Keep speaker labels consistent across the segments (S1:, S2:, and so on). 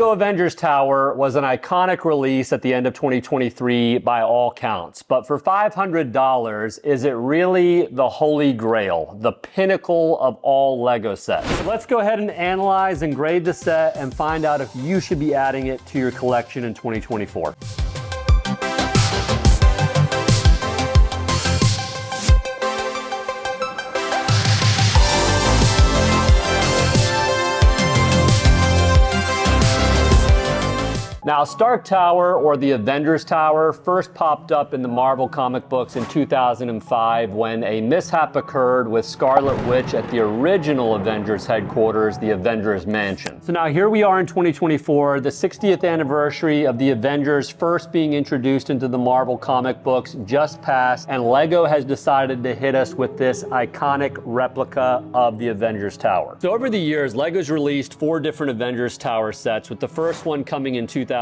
S1: LEGO Avengers Tower was an iconic release at the end of 2023 by all counts, but for $500, is it really the holy grail, the pinnacle of all LEGO sets? So let's go ahead and analyze and grade the set and find out if you should be adding it to your collection in 2024. Now, Stark Tower, or the Avengers Tower, first popped up in the Marvel comic books in 2005 when a mishap occurred with Scarlet Witch at the original Avengers headquarters, the Avengers Mansion. So now here we are in 2024, the 60th anniversary of the Avengers first being introduced into the Marvel comic books just passed, and LEGO has decided to hit us with this iconic replica of the Avengers Tower. So over the years, LEGO's released 4 different Avengers Tower sets, with the first one coming in 2015.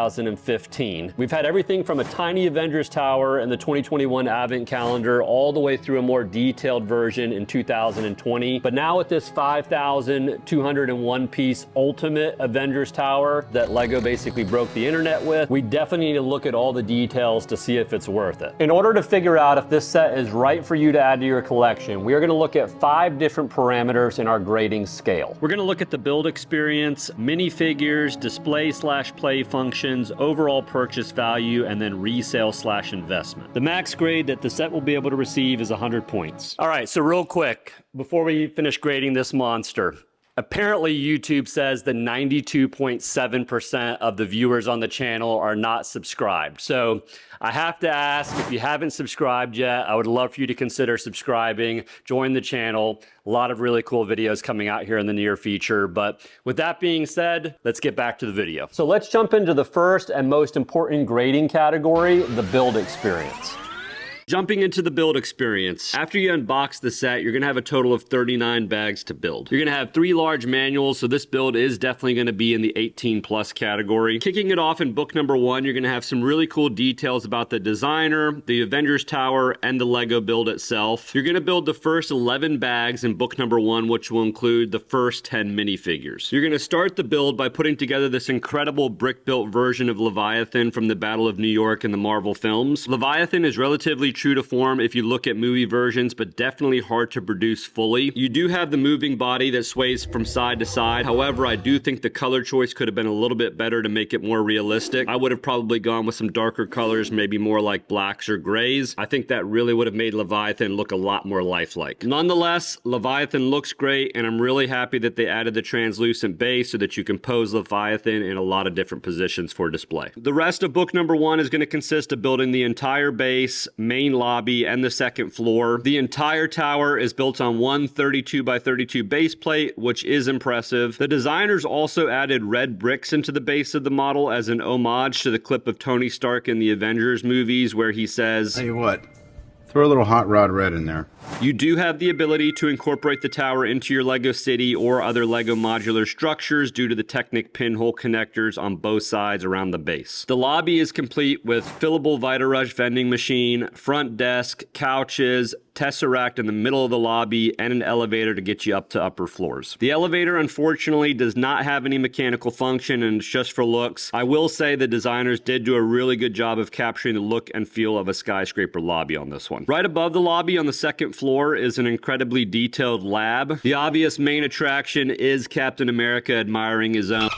S1: We've had everything from a tiny Avengers Tower in the 2021 Advent calendar all the way through a more detailed version in 2020. But now with this 5,201 piece ultimate Avengers Tower that LEGO basically broke the internet with, we definitely need to look at all the details to see if it's worth it. In order to figure out if this set is right for you to add to your collection, we are going to look at 5 different parameters in our grading scale. We're going to look at the build experience, minifigures, display/play function, overall purchase value, and then resale/investment. The max grade that the set will be able to receive is 100 points. All right, so real quick, before we finish grading this monster, apparently YouTube says that 92.7% of the viewers on the channel are not subscribed. So I have to ask, if you haven't subscribed yet, I would love for you to consider subscribing, join the channel. A lot of really cool videos coming out here in the near future. But with that being said, let's get back to the video. So let's jump into the first and most important grading category, the build experience. Jumping into the build experience. After you unbox the set, you're gonna have a total of 39 bags to build. You're gonna have 3 large manuals, so this build is definitely gonna be in the 18+ category. Kicking it off in book number 1, you're gonna have some really cool details about the designer, the Avengers Tower, and the LEGO build itself. You're gonna build the first 11 bags in book number 1, which will include the first 10 minifigures. You're gonna start the build by putting together this incredible brick-built version of Leviathan from the Battle of New York in the Marvel films. Leviathan is relatively true to form if you look at movie versions, but definitely hard to produce fully. You do have the moving body that sways from side to side. However, I do think the color choice could have been a little bit better to make it more realistic. I would have probably gone with some darker colors, maybe more like blacks or grays. I think that really would have made Leviathan look a lot more lifelike. Nonetheless, Leviathan looks great, and I'm really happy that they added the translucent base so that you can pose Leviathan in a lot of different positions for display. The rest of book number 1 is going to consist of building the entire base, main lobby, and the second floor. The entire tower is built on one 32 by 32 base plate, which is impressive. The designers also added red bricks into the base of the model as an homage to the clip of Tony Stark in the Avengers movies where he says,
S2: "Tell you what, throw a little hot rod red in there."
S1: You do have the ability to incorporate the tower into your LEGO City or other LEGO modular structures due to the Technic pinhole connectors on both sides around the base. The lobby is complete with fillable Vitarush vending machine, front desk, couches, tesseract in the middle of the lobby, and an elevator to get you up to upper floors. The elevator, unfortunately, does not have any mechanical function, and it's just for looks. I will say the designers did do a really good job of capturing the look and feel of a skyscraper lobby on this one. Right above the lobby on the second floor is an incredibly detailed lab. The obvious main attraction is Captain America admiring his own.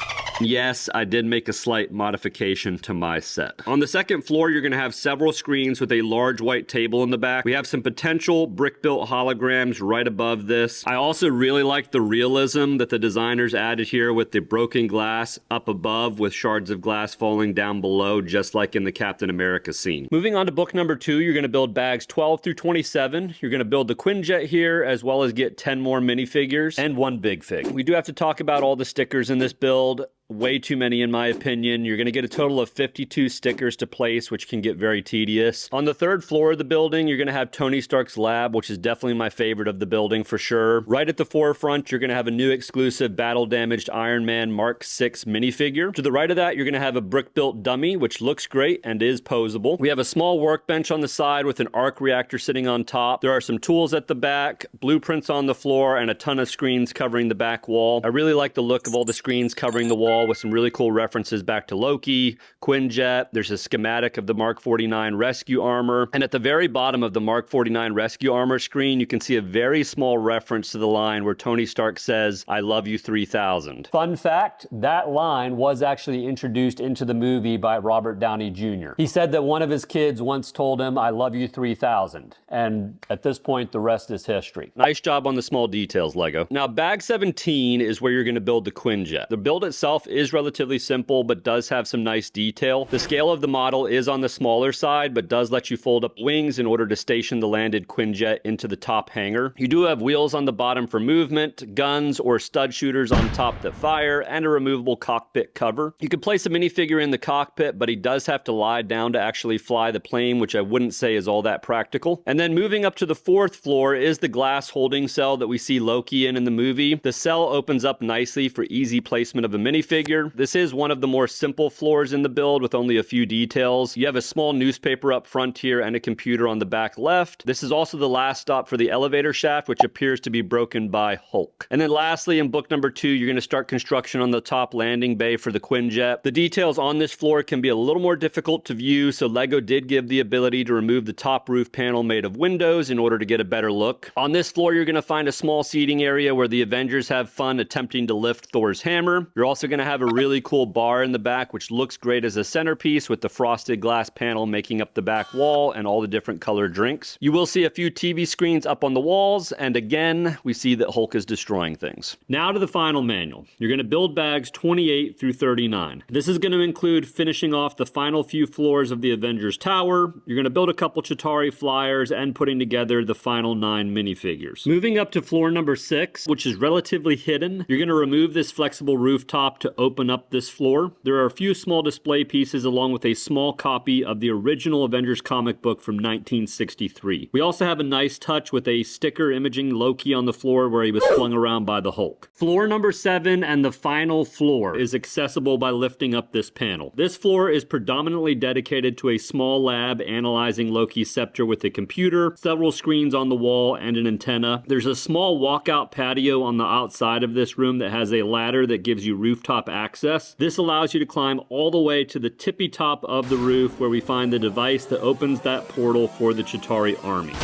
S1: Yes, I did make a slight modification to my set. On the second floor, you're going to have several screens with a large white table in the back. We have some potential brick-built holograms right above this. I also really like the realism that the designers added here with the broken glass up above with shards of glass falling down below, just like in the Captain America scene. Moving on to book number 2, you're going to build bags 12 through 27. You're going to build the Quinjet here, as well as get 10 more minifigures and 1 big fig. We do have to talk about all the stickers in this build. Way too many in my opinion. You're going to get a total of 52 stickers to place, which can get very tedious. On the third floor of the building, you're going to have Tony Stark's lab, which is definitely my favorite of the building for sure. Right at the forefront, you're going to have a new exclusive battle-damaged Iron Man Mark 6 minifigure. To the right of that, you're going to have a brick-built dummy, which looks great and is posable. We have a small workbench on the side with an arc reactor sitting on top. There are some tools at the back, blueprints on the floor, and a ton of screens covering the back wall. I really like the look of all the screens covering the wall. wall with some really cool references back to Loki, Quinjet. There's a schematic of the Mark 49 rescue armor. And at the very bottom of the Mark 49 rescue armor screen, you can see a very small reference to the line where Tony Stark says, "I love you 3000." Fun fact, that line was actually introduced into the movie by Robert Downey Jr. He said that one of his kids once told him, "I love you 3000." And at this point, the rest is history. Nice job on the small details, LEGO. Now, bag 17 is where you're going to build the Quinjet. The build itself is relatively simple, but does have some nice detail. The scale of the model is on the smaller side, but does let you fold up wings in order to station the landed Quinjet into the top hangar. You do have wheels on the bottom for movement, guns or stud shooters on top that fire, and a removable cockpit cover. You can place a minifigure in the cockpit, but he does have to lie down to actually fly the plane, which I wouldn't say is all that practical. And then moving up to the 4th floor is the glass holding cell that we see Loki in the movie. The cell opens up nicely for easy placement of a minifigure. This is one of the more simple floors in the build with only a few details. You have a small newspaper up front here and a computer on the back left. This is also the last stop for the elevator shaft, which appears to be broken by Hulk. And then lastly, in book number 2, you're going to start construction on the top landing bay for the Quinjet. The details on this floor can be a little more difficult to view, so LEGO did give the ability to remove the top roof panel made of windows in order to get a better look. On this floor, you're going to find a small seating area where the Avengers have fun attempting to lift Thor's hammer. You're also going to have a really cool bar in the back, which looks great as a centerpiece with the frosted glass panel making up the back wall and all the different colored drinks. You will see a few TV screens up on the walls, and again, we see that Hulk is destroying things. Now to the final manual. You're going to build bags 28 through 39. This is going to include finishing off the final few floors of the Avengers Tower. You're going to build a couple Chitauri flyers and putting together the final 9 minifigures. Moving up to floor number 6, which is relatively hidden, you're going to remove this flexible rooftop to open up this floor. There are a few small display pieces along with a small copy of the original Avengers comic book from 1963. We also have a nice touch with a sticker imaging Loki on the floor where he was flung around by the Hulk. Floor number 7 and the final floor is accessible by lifting up this panel. This floor is predominantly dedicated to a small lab analyzing Loki's scepter with a computer, several screens on the wall, and an antenna. There's a small walkout patio on the outside of this room that has a ladder that gives you rooftop access. This allows you to climb all the way to the tippy top of the roof where we find the device that opens that portal for the Chitauri army.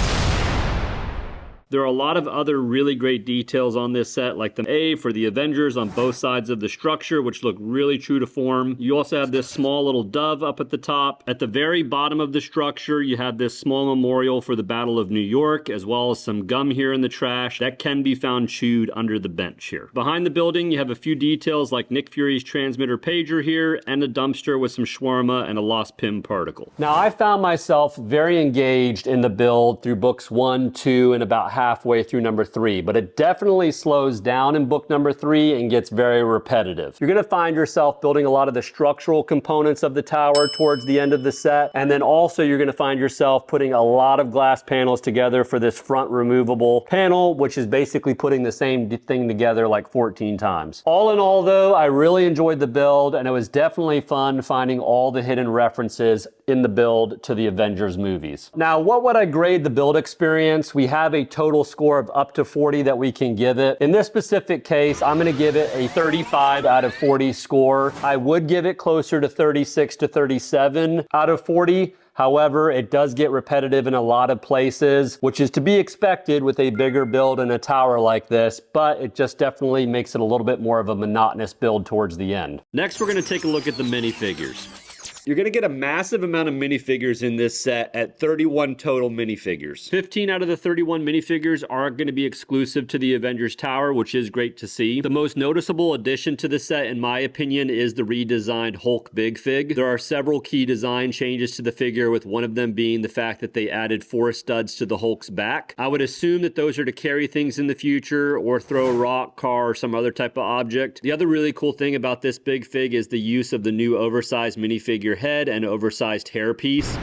S1: There are a lot of other really great details on this set, like the A for the Avengers on both sides of the structure, which look really true to form. You also have this small little dove up at the top. At the very bottom of the structure, you have this small memorial for the Battle of New York, as well as some gum here in the trash that can be found chewed under the bench here. Behind the building, you have a few details like Nick Fury's transmitter pager here, and a dumpster with some shawarma and a lost Pym particle. Now, I found myself very engaged in the build through books 1, 2, and about halfway through number 3, but it definitely slows down in book number 3 and gets very repetitive. You're going to find yourself building a lot of the structural components of the tower towards the end of the set, and then also you're going to find yourself putting a lot of glass panels together for this front removable panel, which is basically putting the same thing together like 14 times. All in all though, I really enjoyed the build, and it was definitely fun finding all the hidden references in the build to the Avengers movies. Now, what would I grade the build experience? We have a total score of up to 40 that we can give it. In this specific case, I'm gonna give it a 35 out of 40 score. I would give it closer to 36 to 37 out of 40. However, it does get repetitive in a lot of places, which is to be expected with a bigger build in a tower like this, but it just definitely makes it a little bit more of a monotonous build towards the end. Next, we're gonna take a look at the minifigures. You're going to get a massive amount of minifigures in this set at 31 total minifigures. 15 out of the 31 minifigures are going to be exclusive to the Avengers Tower, which is great to see. The most noticeable addition to the set, in my opinion, is the redesigned Hulk Big Fig. There are several key design changes to the figure, with one of them being the fact that they added 4 studs to the Hulk's back. I would assume that those are to carry things in the future or throw a rock, car, or some other type of object. The other really cool thing about this Big Fig is the use of the new oversized minifigure head and oversized hairpiece.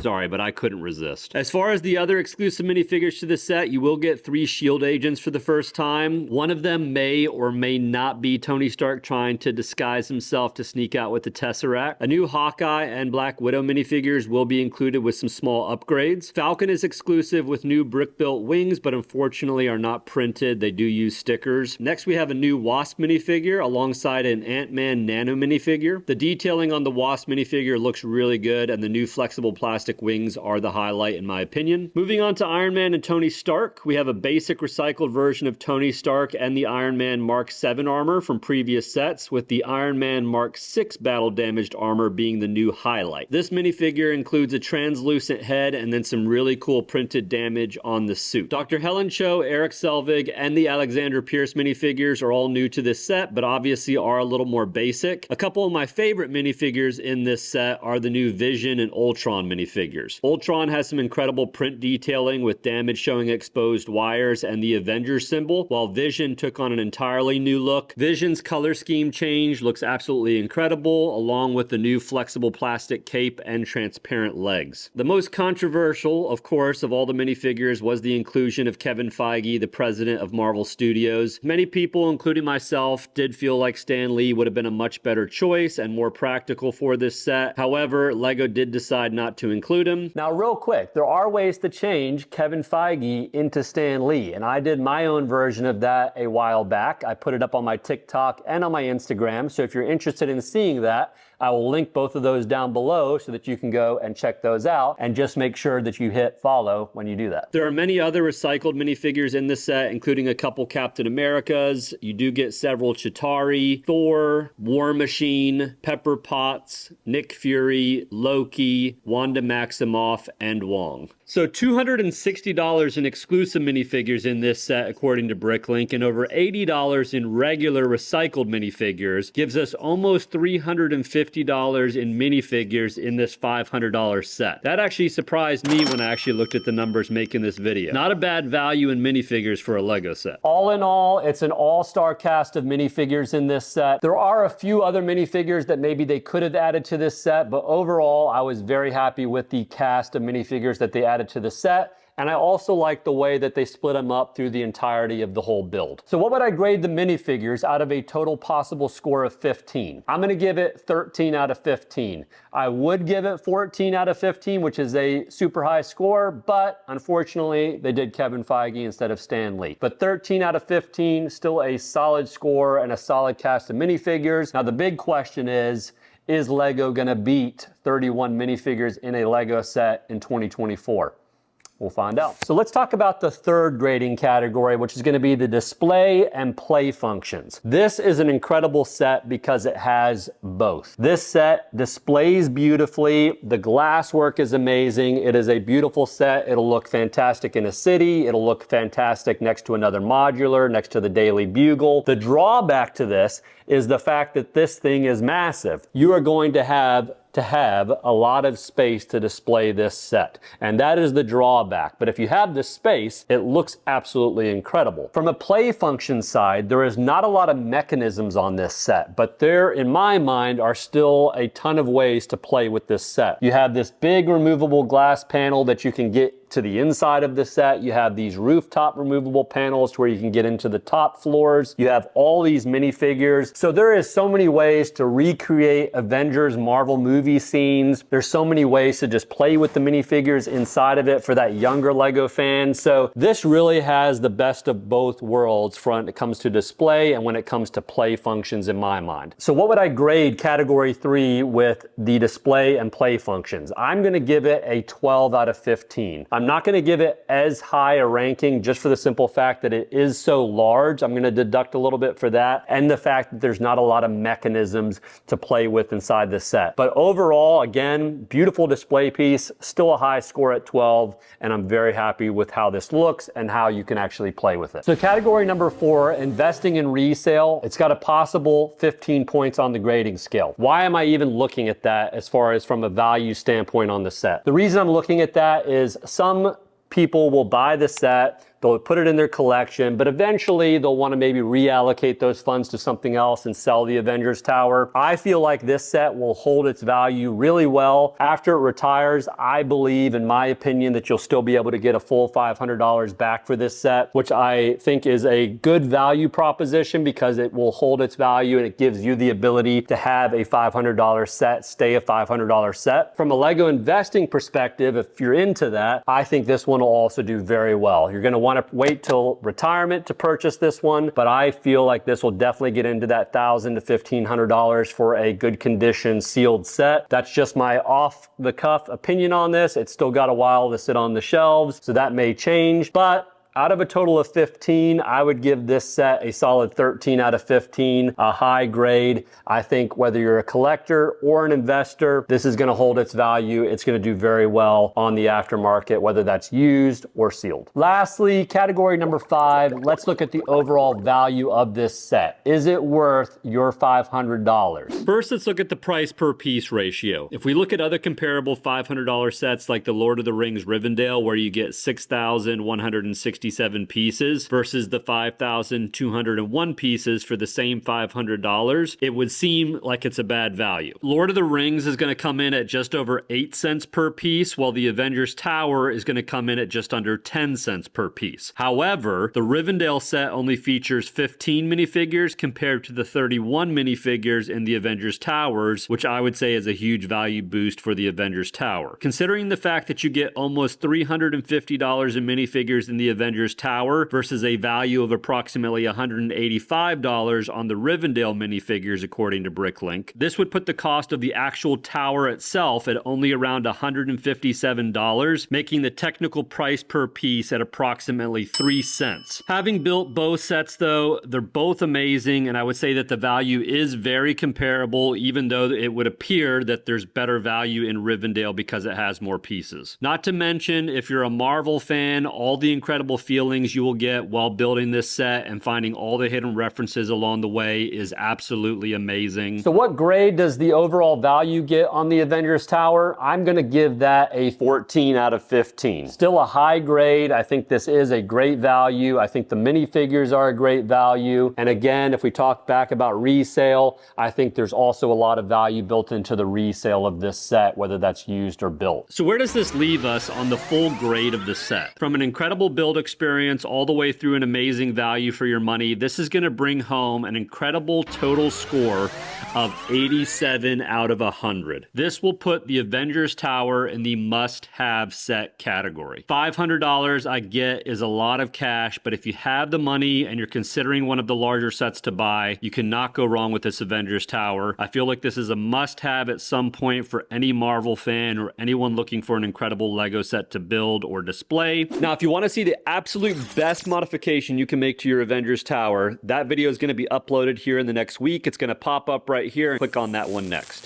S1: Sorry, but I couldn't resist. As far as the other exclusive minifigures to the set, you will get 3 S.H.I.E.L.D. agents for the first time. One of them may or may not be Tony Stark trying to disguise himself to sneak out with the Tesseract. A new Hawkeye and Black Widow minifigures will be included with some small upgrades. Falcon is exclusive with new brick-built wings, but unfortunately are not printed. They do use stickers. Next, we have a new Wasp minifigure alongside an Ant-Man Nano minifigure. The detailing on the Wasp minifigure looks really good, and the new flexible plastic wings are the highlight in my opinion. Moving on to Iron Man and Tony Stark, we have a basic recycled version of Tony Stark and the Iron Man Mark 7 armor from previous sets, with the Iron Man Mark 6 battle damaged armor being the new highlight. This minifigure includes a translucent head and then some really cool printed damage on the suit. Dr. Helen Cho, Eric Selvig, and the Alexander Pierce minifigures are all new to this set, but obviously are a little more basic. A couple of my favorite minifigures in this set are the new Vision and Ultron minifigures. Ultron has some incredible print detailing with damage showing exposed wires and the Avengers symbol, while Vision took on an entirely new look. Vision's color scheme change looks absolutely incredible, along with the new flexible plastic cape and transparent legs. The most controversial, of course, of all the minifigures was the inclusion of Kevin Feige, the president of Marvel Studios. Many people, including myself, did feel like Stan Lee would have been a much better choice and more practical for this set. However, LEGO did decide not to include him. Now, real quick, there are ways to change Kevin Feige into Stan Lee, and I did my own version of that a while back. I put it up on my TikTok and on my Instagram, so if you're interested in seeing that, I will link both of those down below so that you can go and check those out, and just make sure that you hit follow when you do that. There are many other recycled minifigures in this set, including a couple Captain Americas. You do get several Chitauri, Thor, War Machine, Pepper Potts, Nick Fury, Loki, Wanda Maximoff, and Wong. So $260 in exclusive minifigures in this set according to Bricklink, and over $80 in regular recycled minifigures gives us almost $350 in minifigures in this $500 set. That actually surprised me when I actually looked at the numbers making this video. Not a bad value in minifigures for a LEGO set. All in all, it's an all-star cast of minifigures in this set. There are a few other minifigures that maybe they could have added to this set, but overall, I was very happy with the cast of minifigures that they added to the set. And I also like the way that they split them up through the entirety of the whole build. So what would I grade the minifigures out of a total possible score of 15? I'm gonna give it 13 out of 15. I would give it 14 out of 15, which is a super high score, but unfortunately, they did Kevin Feige instead of Stan Lee. But 13 out of 15, still a solid score and a solid cast of minifigures. Now the big question is LEGO gonna beat 31 minifigures in a LEGO set in 2024? We'll find out. So let's talk about the third grading category, which is going to be the display and play functions. This is an incredible set because it has both. This set displays beautifully. The glass work is amazing. It is a beautiful set. It'll look fantastic in a city. It'll look fantastic next to another modular, next to the Daily Bugle. The drawback to this is the fact that this thing is massive. You are going to have a lot of space to display this set, and that is the drawback. But if you have the space, it looks absolutely incredible. From a play function side, there is not a lot of mechanisms on this set, but there, in my mind, are still a ton of ways to play with this set. You have this big removable glass panel that you can get to the inside of the set. You have these rooftop removable panels where you can get into the top floors. You have all these minifigures. So there is so many ways to recreate Avengers Marvel movie scenes. There's so many ways to just play with the minifigures inside of it for that younger LEGO fan. So this really has the best of both worlds when it comes to display and when it comes to play functions in my mind. So what would I grade category 3 with the display and play functions? I'm gonna give it a 12 out of 15. I'm not going to give it as high a ranking just for the simple fact that it is so large. I'm going to deduct a little bit for that, and the fact that there's not a lot of mechanisms to play with inside the set. But overall, again, beautiful display piece, still a high score at 12, and I'm very happy with how this looks and how you can actually play with it. So category number 4, investing in resale. It's got a possible 15 points on the grading scale. Why am I even looking at that as far as from a value standpoint on the set? The reason I'm looking at that is some people will buy the set, they'll put it in their collection, but eventually they'll want to maybe reallocate those funds to something else and sell the Avengers Tower. I feel like this set will hold its value really well. After it retires, I believe, in my opinion, that you'll still be able to get a full $500 back for this set, which I think is a good value proposition because it will hold its value and it gives you the ability to have a $500 set stay a $500 set. From a LEGO investing perspective, if you're into that, I think this one will also do very well. You're going to want to wait till retirement to purchase this one, but I feel like this will definitely get into that $1,000 to $1,500 for a good condition sealed set. That's just my off the cuff opinion on this. It's still got a while to sit on the shelves, so that may change, but out of a total of 15, I would give this set a solid 13 out of 15, a high grade. I think whether you're a collector or an investor, this is gonna hold its value. It's gonna do very well on the aftermarket, whether that's used or sealed. Lastly, category number 5, let's look at the overall value of this set. Is it worth your $500? First, let's look at the price per piece ratio. If we look at other comparable $500 sets like the Lord of the Rings Rivendell, where you get 6,167 pieces versus the 5,201 pieces for the same $500, it would seem like it's a bad value. Lord of the Rings is going to come in at just over 8 cents per piece, while the Avengers Tower is going to come in at just under 10 cents per piece. However, the Rivendell set only features 15 minifigures compared to the 31 minifigures in the Avengers Towers, which I would say is a huge value boost for the Avengers Tower. Considering the fact that you get almost $350 in minifigures in the Avengers Tower versus a value of approximately $185 on the Rivendell minifigures according to Bricklink, this would put the cost of the actual tower itself at only around $157, making the technical price per piece at approximately 3 cents. Having built both sets though, they're both amazing, and I would say that the value is very comparable, even though it would appear that there's better value in Rivendell because it has more pieces. Not to mention, if you're a Marvel fan, all the incredible feelings you will get while building this set and finding all the hidden references along the way is absolutely amazing. So what grade does the overall value get on the Avengers Tower? I'm going to give that a 14 out of 15. Still a high grade. I think this is a great value. I think the minifigures are a great value. And again, if we talk back about resale, I think there's also a lot of value built into the resale of this set, whether that's used or built. So where does this leave us on the full grade of the set? From an incredible build experience all the way through an amazing value for your money, this is going to bring home an incredible total score of 87 out of 100. This will put the Avengers Tower in the must-have set category. $500 I get is a lot of cash, but if you have the money and you're considering one of the larger sets to buy, you cannot go wrong with this Avengers Tower. I feel like this is a must-have at some point for any Marvel fan or anyone looking for an incredible LEGO set to build or display. Now, if you want to see the absolute best modification you can make to your Avengers Tower, that video is going to be uploaded here in the next week. It's going to pop up right here. Click on that one next.